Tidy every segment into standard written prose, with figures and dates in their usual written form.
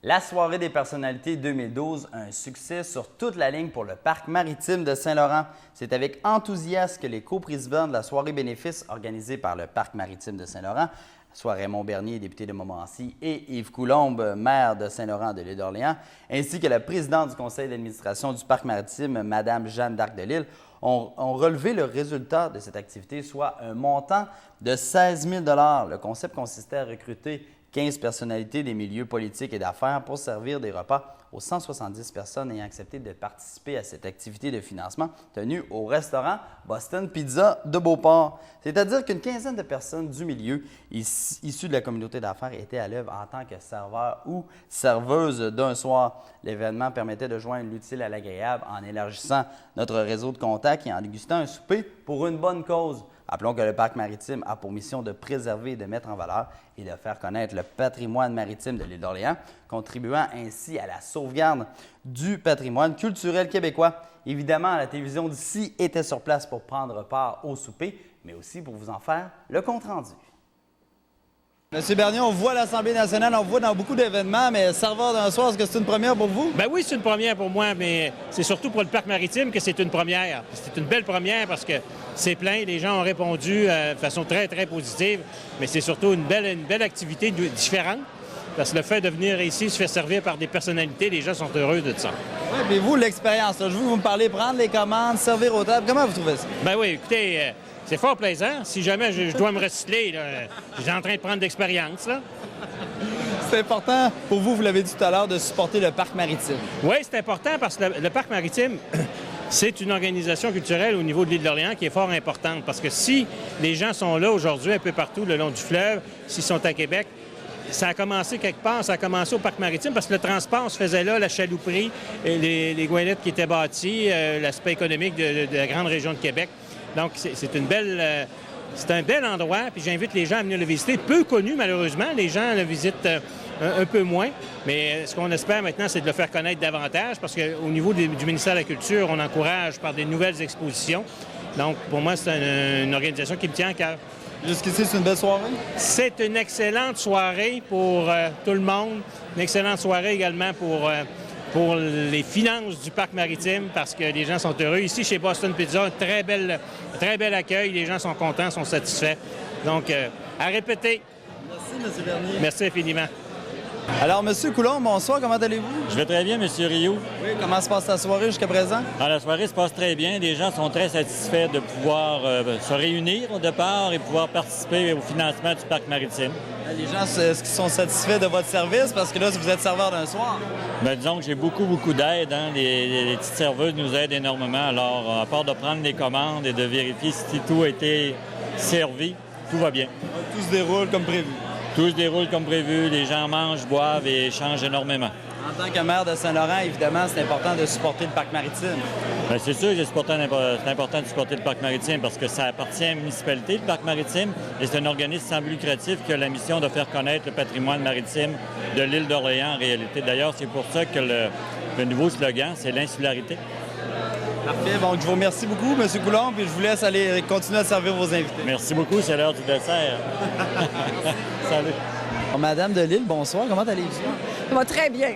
La soirée des personnalités 2012 a un succès sur toute la ligne pour le Parc maritime de Saint-Laurent. C'est avec enthousiasme que les coprésidents de la soirée bénéfice organisée par le Parc maritime de Saint-Laurent, soit Raymond Bernier, député de Montmorency, et Yves Coulombe, maire de Saint-Laurent de l'île d'Orléans, ainsi que la présidente du conseil d'administration du Parc maritime, Mme Jeanne d'Arc de Lille, ont relevé le résultat de cette activité, soit un montant de 16 000 $. Le concept consistait à recruter 15 personnalités des milieux politiques et d'affaires pour servir des repas aux 170 personnes ayant accepté de participer à cette activité de financement tenue au restaurant Boston Pizza de Beauport. C'est-à-dire qu'une quinzaine de personnes du milieu issues de la communauté d'affaires étaient à l'œuvre en tant que serveurs ou serveuses d'un soir. L'événement permettait de joindre l'utile à l'agréable en élargissant notre réseau de contacts et en dégustant un souper pour une bonne cause. Rappelons que le Parc maritime a pour mission de préserver et de mettre en valeur et de faire connaître le patrimoine maritime de l'île d'Orléans, contribuant ainsi à la sauvegarde du patrimoine culturel québécois. Évidemment, la télévision d'ici était sur place pour prendre part au souper, mais aussi pour vous en faire le compte-rendu. Monsieur Bernier, on voit l'Assemblée nationale, on voit dans beaucoup d'événements, mais serveur d'un soir, est-ce que c'est une première pour vous? Ben oui, c'est une première pour moi, mais c'est surtout pour le Parc maritime que c'est une première. C'est une belle première parce que c'est plein, les gens ont répondu de façon très, très positive, mais c'est surtout une belle activité différente. Parce que le fait de venir ici se faire servir par des personnalités, les gens sont heureux de ça. Oui, puis vous, l'expérience, je veux vous me parler, prendre les commandes, servir aux tables, comment vous trouvez ça? Ben oui, écoutez, c'est fort plaisant. Si jamais je dois me recycler, je suis en train de prendre d'expérience, là. C'est important pour vous, vous l'avez dit tout à l'heure, de supporter le Parc maritime. Oui, c'est important parce que le Parc maritime, c'est une organisation culturelle au niveau de l'île d'Orléans qui est fort importante. Parce que si les gens sont là aujourd'hui un peu partout le long du fleuve, s'ils sont à Québec, ça a commencé quelque part, ça a commencé au Parc maritime parce que le transport se faisait là, la chalouperie, les goélettes qui étaient bâties, l'aspect économique de la grande région de Québec. Donc, c'est un bel endroit, puis j'invite les gens à venir le visiter. Peu connu, malheureusement, les gens le visitent un peu moins, mais ce qu'on espère maintenant, c'est de le faire connaître davantage parce qu'au niveau du ministère de la Culture, on encourage par des nouvelles expositions. Donc, pour moi, c'est une organisation qui me tient à cœur. Jusqu'ici, c'est une belle soirée? C'est une excellente soirée pour tout le monde. Une excellente soirée également pour les finances du Parc maritime parce que les gens sont heureux. Ici, chez Boston Pizza, très bel accueil. Les gens sont contents, sont satisfaits. Donc, à répéter. Merci, M. Bernier. Merci infiniment. Alors, M. Coulombe, bonsoir, comment allez-vous? Je vais très bien, M. Rio. Oui, comment se passe la soirée jusqu'à présent? La soirée se passe très bien. Les gens sont très satisfaits de pouvoir se réunir au départ et pouvoir participer au financement du Parc maritime. Les gens, est-ce qu'ils sont satisfaits de votre service? Parce que là, vous êtes serveur d'un soir. Bien, disons que j'ai beaucoup d'aide. Hein. Les petites serveuses nous aident énormément. Alors, à part de prendre les commandes et de vérifier si tout a été servi, tout va bien. Tout se déroule comme prévu. Tout se déroule comme prévu. Les gens mangent, boivent et échangent énormément. En tant que maire de Saint-Laurent, évidemment, c'est important de supporter le Parc maritime. Bien, c'est sûr que c'est important de supporter le Parc maritime parce que ça appartient à la municipalité, le Parc maritime, et c'est un organisme sans but lucratif qui a la mission de faire connaître le patrimoine maritime de l'île d'Orléans en réalité. D'ailleurs, c'est pour ça que le nouveau slogan, c'est l'insularité. Parfait. Donc, je vous remercie beaucoup, M. Coulombe, et je vous laisse aller continuer à servir vos invités. Merci beaucoup, c'est l'heure du dessert. Salut. Madame de Lille, bonsoir. Comment allez-vous? Ça va très bien.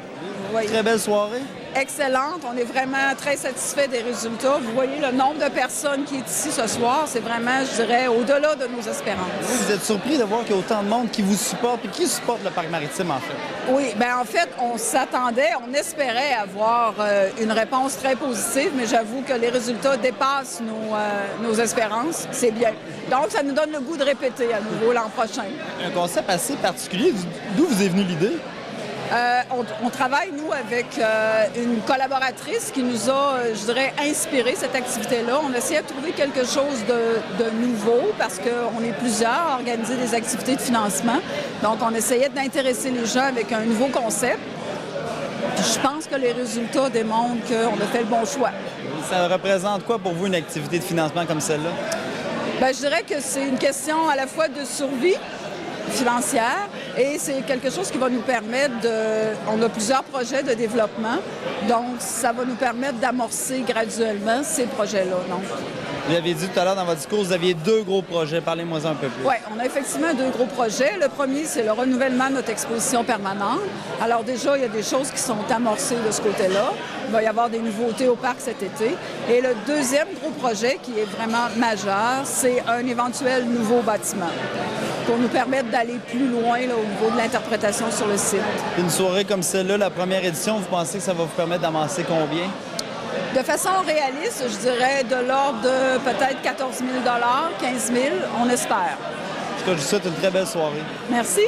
Oui. Très belle soirée. Excellente. On est vraiment très satisfait des résultats. Vous voyez le nombre de personnes qui est ici ce soir, c'est vraiment, je dirais, au-delà de nos espérances. Vous êtes surpris de voir qu'il y a autant de monde qui vous supporte et qui supporte le Parc maritime, en fait? Oui, bien en fait, on s'attendait, on espérait avoir une réponse très positive, mais j'avoue que les résultats dépassent nos espérances. C'est bien. Donc, ça nous donne le goût de répéter à nouveau l'an prochain. Un concept assez particulier. D'où vous est venue l'idée? On travaille, nous, avec une collaboratrice qui nous a, je dirais, inspiré cette activité-là. On essayait de trouver quelque chose de nouveau parce qu'on est plusieurs à organiser des activités de financement. Donc, on essayait d'intéresser les gens avec un nouveau concept. Puis je pense que les résultats démontrent qu'on a fait le bon choix. Ça représente quoi pour vous une activité de financement comme celle-là? Bien, je dirais que c'est une question à la fois de survie financière et c'est quelque chose qui va nous permettre on a plusieurs projets de développement, donc ça va nous permettre d'amorcer graduellement ces projets-là. Donc. Vous l'avez dit tout à l'heure dans votre discours, vous aviez 2 gros projets. Parlez-moi-en un peu plus. Oui, on a effectivement 2 gros projets. Le premier, c'est le renouvellement de notre exposition permanente. Alors déjà, il y a des choses qui sont amorcées de ce côté-là. Il va y avoir des nouveautés au parc cet été. Et le deuxième gros projet, qui est vraiment majeur, c'est un éventuel nouveau bâtiment pour nous permettre d'aller plus loin là, au niveau de l'interprétation sur le site. Une soirée comme celle-là, la première édition, vous pensez que ça va vous permettre d'avancer combien? De façon réaliste, je dirais de l'ordre de peut-être 14 000 $, 15 000 $, on espère. En tout cas, je vous souhaite une très belle soirée. Merci.